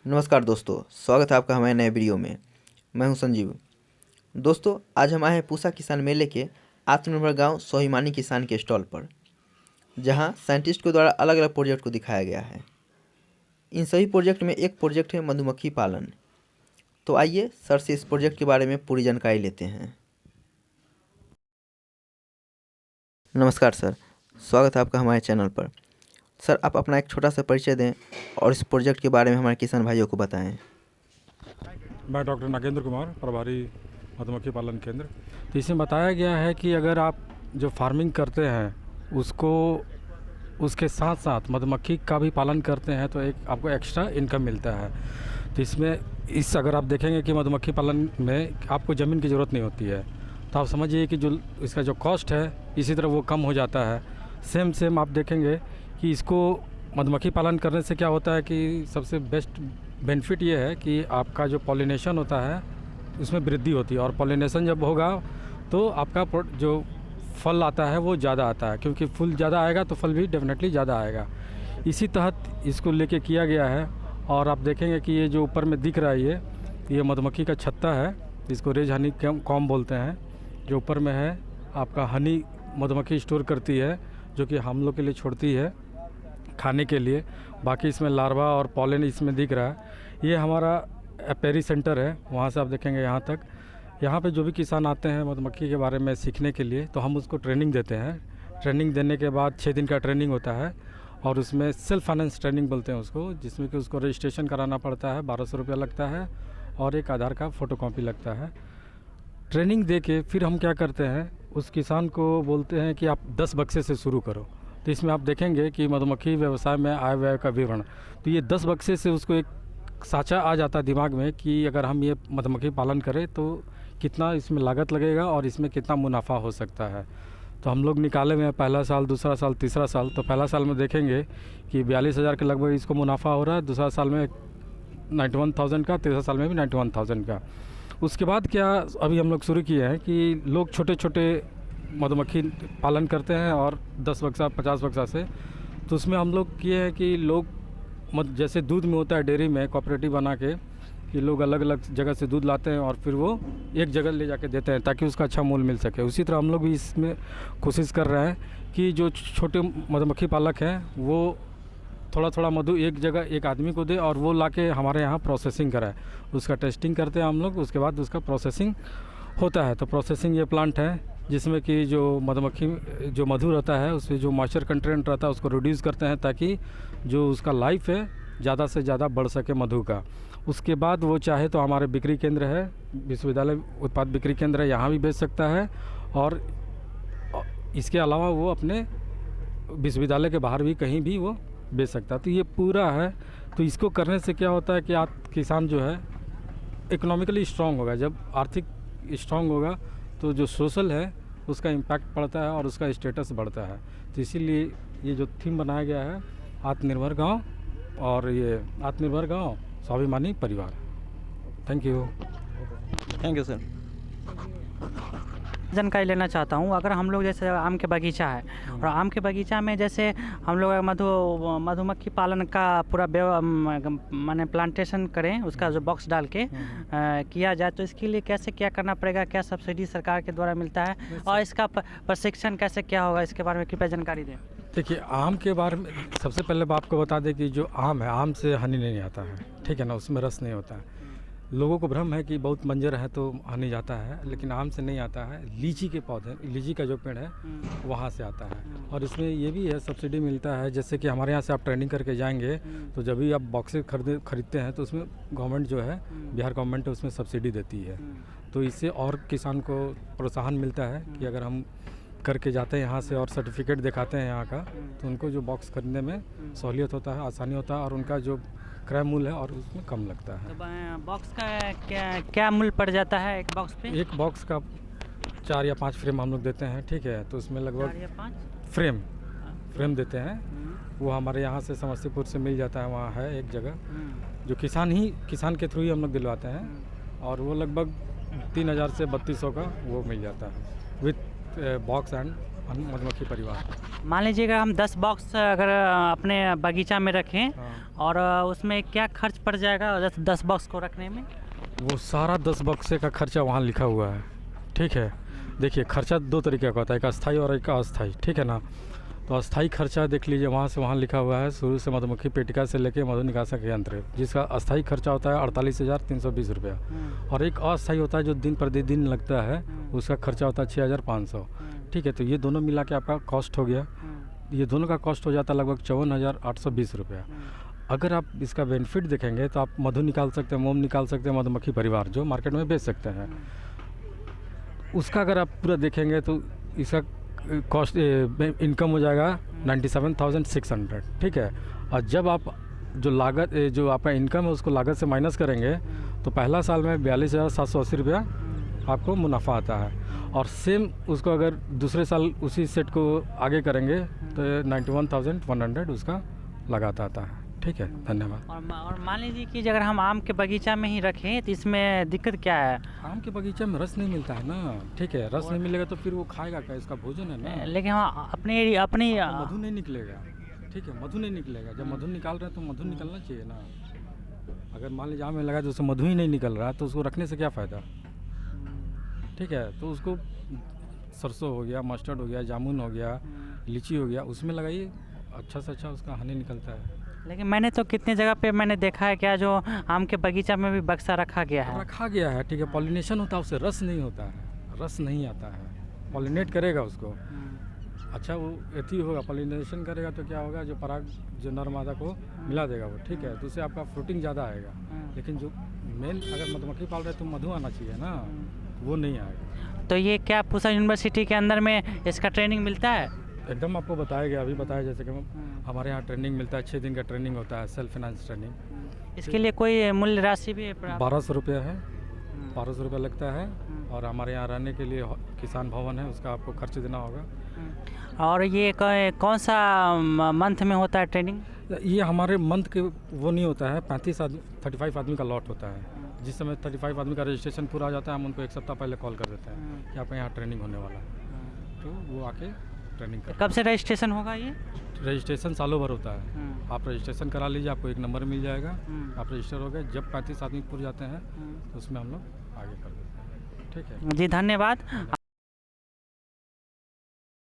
नमस्कार दोस्तों, स्वागत है आपका हमारे नए वीडियो में। मैं हूं संजीव। दोस्तों, आज हम आए हैं पूसा किसान मेले के आत्मनिर्भर गांव स्वाभिमानी किसान के स्टॉल पर, जहां साइंटिस्ट के द्वारा अलग अलग प्रोजेक्ट को दिखाया गया है। इन सभी प्रोजेक्ट में एक प्रोजेक्ट है मधुमक्खी पालन। तो आइए सर से इस प्रोजेक्ट के बारे में पूरी जानकारी लेते हैं। नमस्कार सर, स्वागत है आपका हमारे चैनल पर। सर, आप अपना एक छोटा सा परिचय दें और इस प्रोजेक्ट के बारे में हमारे किसान भाइयों को बताएं। मैं डॉक्टर नागेंद्र कुमार, प्रभारी मधुमक्खी पालन केंद्र। तो इसमें बताया गया है कि अगर आप जो फार्मिंग करते हैं उसको उसके साथ साथ मधुमक्खी का भी पालन करते हैं तो एक आपको एक्स्ट्रा इनकम मिलता है। तो इसमें अगर आप देखेंगे कि मधुमक्खी पालन में आपको ज़मीन की ज़रूरत नहीं होती है, तो आप समझिए कि जो इसका जो कॉस्ट है इसी तरह वो कम हो जाता है। सेम आप देखेंगे कि इसको मधुमक्खी पालन करने से क्या होता है कि सबसे बेस्ट बेनिफिट ये है कि आपका जो पॉलिनेशन होता है उसमें वृद्धि होती है, और पॉलिनेशन जब होगा तो आपका जो फल आता है वो ज़्यादा आता है, क्योंकि फूल ज़्यादा आएगा तो फल भी डेफिनेटली ज़्यादा आएगा। इसी तहत इसको लेके किया गया है। और आप देखेंगे कि ये जो ऊपर में दिख रहा है ये मधुमक्खी का छत्ता है, इसको रेज हनी कॉम बोलते हैं। जो ऊपर में है आपका हनी मधुमक्खी स्टोर करती है, जो कि हम लोग के लिए छोड़ती है खाने के लिए। बाकी इसमें लार्वा और पॉलन इसमें दिख रहा है। ये हमारा एपेरी सेंटर है, वहाँ से आप देखेंगे यहाँ तक। यहाँ पे जो भी किसान आते हैं मधुमक्खी के बारे में सीखने के लिए, तो हम उसको ट्रेनिंग देते हैं। ट्रेनिंग देने के बाद 6 दिन का ट्रेनिंग होता है, और उसमें सेल्फ फाइनेंस ट्रेनिंग बोलते हैं उसको, जिसमें कि उसको रजिस्ट्रेशन कराना पड़ता है, 1200 रुपया लगता है, और एक आधार का फ़ोटोकॉपी लगता है। ट्रेनिंग दे के फिर हम क्या करते हैं, उस किसान को बोलते हैं कि आप 10 बक्से से शुरू करो। तो इसमें आप देखेंगे कि मधुमक्खी व्यवसाय में आय व्यय का विवरण, तो ये 10 बक्से से उसको एक साँचा आ जाता है दिमाग में कि अगर हम ये मधुमक्खी पालन करें तो कितना इसमें लागत लगेगा और इसमें कितना मुनाफा हो सकता है। तो हम लोग निकाले हुए हैं पहला साल, दूसरा साल, तीसरा साल। तो पहला साल में देखेंगे कि 42,000 के लगभग इसको मुनाफा हो रहा है, दूसरा साल में 91,000 का, तीसरा साल में भी 91,000 का। उसके बाद क्या अभी हम लोग शुरू किए हैं कि लोग छोटे छोटे मधुमक्खी पालन करते हैं, और 10 बक्सा 50 बक्सा से। तो उसमें हम लोग किए हैं कि लोग जैसे दूध में होता है डेयरी में कोऑपरेटिव बना के, कि लोग अलग अलग जगह से दूध लाते हैं और फिर वो एक जगह ले जाके देते हैं ताकि उसका अच्छा मूल्य मिल सके। उसी तरह हम लोग भी इसमें कोशिश कर रहे हैं कि जो छोटे मधुमक्खी पालक हैं वो थोड़ा थोड़ा मधु एक जगह एक आदमी को दे, और वो लाके हमारे यहाँ प्रोसेसिंग कराए। उसका टेस्टिंग करते हैं हम लोग, उसके बाद उसका प्रोसेसिंग होता है। तो प्रोसेसिंग ये प्लांट है जिसमें कि जो मधुमक्खी जो मधु रहता है उसमें जो मॉइस्चर कंटेंट रहता है उसको रिड्यूस करते हैं, ताकि जो उसका लाइफ है ज़्यादा से ज़्यादा बढ़ सके मधु का। उसके बाद वो चाहे तो हमारे बिक्री केंद्र है, विश्वविद्यालय उत्पाद बिक्री केंद्र है, यहाँ भी बेच सकता है, और इसके अलावा वो अपने विश्वविद्यालय के बाहर भी कहीं भी वो बेच सकता है। तो ये पूरा है। तो इसको करने से क्या होता है कि आप किसान जो है इकोनॉमिकली स्ट्रांग होगा। जब आर्थिक स्ट्रांग होगा तो जो सोशल है उसका इम्पैक्ट पड़ता है और उसका स्टेटस बढ़ता है। तो इसीलिए ये जो थीम बनाया गया है आत्मनिर्भर गांव, और ये आत्मनिर्भर गांव स्वाभिमानी परिवार। Thank you sir. जानकारी लेना चाहता हूँ। अगर हम लोग जैसे आम के बगीचा है, और आम के बगीचा में जैसे हम लोग मधुमक्खी पालन का पूरा माने प्लांटेशन करें, उसका जो बॉक्स डाल के किया जाए, तो इसके लिए कैसे क्या करना पड़ेगा, क्या सब्सिडी सरकार के द्वारा मिलता है, और इसका प्रशिक्षण कैसे क्या होगा, इसके बारे में कृपया जानकारी दें। देखिए, आम के बारे में सबसे पहले आपको बता दें कि जो आम है, आम से हनी नहीं आता है, ठीक है ना, उसमें रस नहीं होता है। लोगों को भ्रम है कि बहुत मंजर है तो हनी जाता है, लेकिन आम से नहीं आता है। लीची के पौधे, लीची का जो पेड़ है वहाँ से आता है। और इसमें ये भी है, सब्सिडी मिलता है। जैसे कि हमारे यहाँ से आप ट्रेनिंग करके जाएंगे तो जब भी आप बॉक्सेस खरीदते हैं तो उसमें गवर्नमेंट जो है, बिहार गवर्नमेंट उसमें सब्सिडी देती है। तो इससे और किसान को प्रोत्साहन मिलता है कि अगर हम करके जाते हैं यहाँ से और सर्टिफिकेट दिखाते हैं यहाँ का, तो उनको जो बॉक्स खरीदने में सहूलियत होता है, आसानी होता है, और उनका जो क्रय मूल्य है और उसमें कम लगता है। तो बॉक्स का क्या मूल्य पड़ जाता है एक बॉक्स पे? एक बॉक्स का 4 या 5 फ्रेम हम लोग देते हैं, ठीक है। तो उसमें लगभग 4 या 5 फ्रेम देते हैं। वो हमारे यहाँ से समस्तीपुर से मिल जाता है, वहाँ है एक जगह जो किसान के थ्रू ही हम लोग दिलवाते हैं, और वो लगभग 3,000 से 3,200 का वो मिल जाता है विथ बॉक्स एंड मधुमक्खी परिवार। मान लीजिए अगर हम 10 बॉक्स अगर अपने बगीचा में रखें हाँ। और उसमें क्या खर्च पड़ जाएगा 10 बॉक्स को रखने में? वो सारा 10 बक्से का खर्चा वहाँ लिखा हुआ है, ठीक है। देखिए खर्चा 2 तरीके का होता है, एक अस्थाई और एक अस्थाई, ठीक है ना। तो अस्थाई खर्चा देख लीजिए, वहाँ से वहाँ लिखा हुआ है शुरू से मधुमक्खी पेटिका से लेके मधु निकासक यंत्र, जिसका अस्थाई खर्चा होता है 48,320 रुपया। और एक अस्थाई होता है जो दिन प्रतिदिन लगता है, उसका खर्चा होता है 6,500, ठीक है। तो ये दोनों मिला के आपका कॉस्ट हो गया, ये दोनों का कॉस्ट हो जाता है लगभग 54,820 रुपया। अगर आप इसका बेनिफिट देखेंगे तो आप मधु निकाल सकते हैं, मोम निकाल सकते हैं, मधुमक्खी परिवार जो मार्केट में बेच सकते हैं, उसका अगर आप पूरा देखेंगे तो इसका कॉस्ट इनकम हो जाएगा 97,600, ठीक है। और जब आप जो लागत जो आपका इनकम है उसको लागत से माइनस करेंगे तो पहला साल में 42,780 रुपया आपको मुनाफा आता है। और सेम उसको अगर दूसरे साल उसी सेट को आगे करेंगे तो 91,100 उसका लगाता आता है, ठीक है। धन्यवाद। और मान लीजिए कि अगर हम आम के बगीचा में ही रखें तो इसमें दिक्कत क्या है? आम के बगीचे में रस नहीं मिलता है ना, ठीक है। रस नहीं मिलेगा तो फिर वो खाएगा क्या, इसका भोजन है ना। लेकिन हम अपनी मधु नहीं निकलेगा, ठीक है, मधु नहीं निकलेगा। जब मधु निकाल रहे हैं तो मधु निकलना चाहिए ना। अगर मान लीजिए आम में लगा तो उससे मधु ही नहीं निकल रहा तो उसको रखने से क्या फ़ायदा, ठीक है। तो उसको सरसों हो गया, मस्टर्ड हो गया, जामुन हो गया, लीची हो गया, उसमें लगाइए, अच्छा से अच्छा उसका हनी निकलता है। लेकिन मैंने तो कितने जगह पे मैंने देखा है क्या जो आम के बगीचा में भी बक्सा रखा गया है। रखा गया है, ठीक है। पॉलिनेशन होता है, उससे रस नहीं होता है, रस नहीं आता है। पॉलिनेट करेगा उसको, अच्छा वो एथी होगा, पॉलिनेशन करेगा तो क्या होगा, जो पराग जो नर मादा को मिला देगा वो, ठीक है। तो उससे आपका फ्रूटिंग ज़्यादा आएगा। लेकिन जो मेन अगर मधुमक्खी पाल रहे तो मधु आना चाहिए ना, वो नहीं आएगा। तो ये क्या पूसा यूनिवर्सिटी के अंदर में इसका ट्रेनिंग मिलता है? एकदम आपको बताया गया, अभी बताया जैसे कि हमारे यहाँ ट्रेनिंग मिलता है, 6 दिन का ट्रेनिंग होता है, सेल्फ फाइनेंस ट्रेनिंग। इसके लिए कोई मूल्य राशि भी 1200 रुपया है, 1200 रुपया लगता है। और हमारे यहाँ रहने के लिए किसान भवन है, उसका आपको खर्च देना होगा। और ये कौन सा मंथ में होता है ट्रेनिंग? ये हमारे मंथ के वो नहीं होता है, 35 आदमी का लॉट होता है। जिस समय 35 आदमी का रजिस्ट्रेशन पूरा हो जाता है, हम उनको 1 सप्ताह पहले कॉल कर देते हैं कि आपका यहाँ ट्रेनिंग होने वाला है, तो वो आके ट्रेनिंग कर। कब से रजिस्ट्रेशन होगा ये? रजिस्ट्रेशन सालों भर होता है। आप रजिस्ट्रेशन करा लीजिए, आपको एक नंबर मिल जाएगा, आप रजिस्टर हो गए। जब 35 आदमी पूरे जाते हैं तो उसमें हम लोग आगे कर देते हैं, ठीक है। जी धन्यवाद।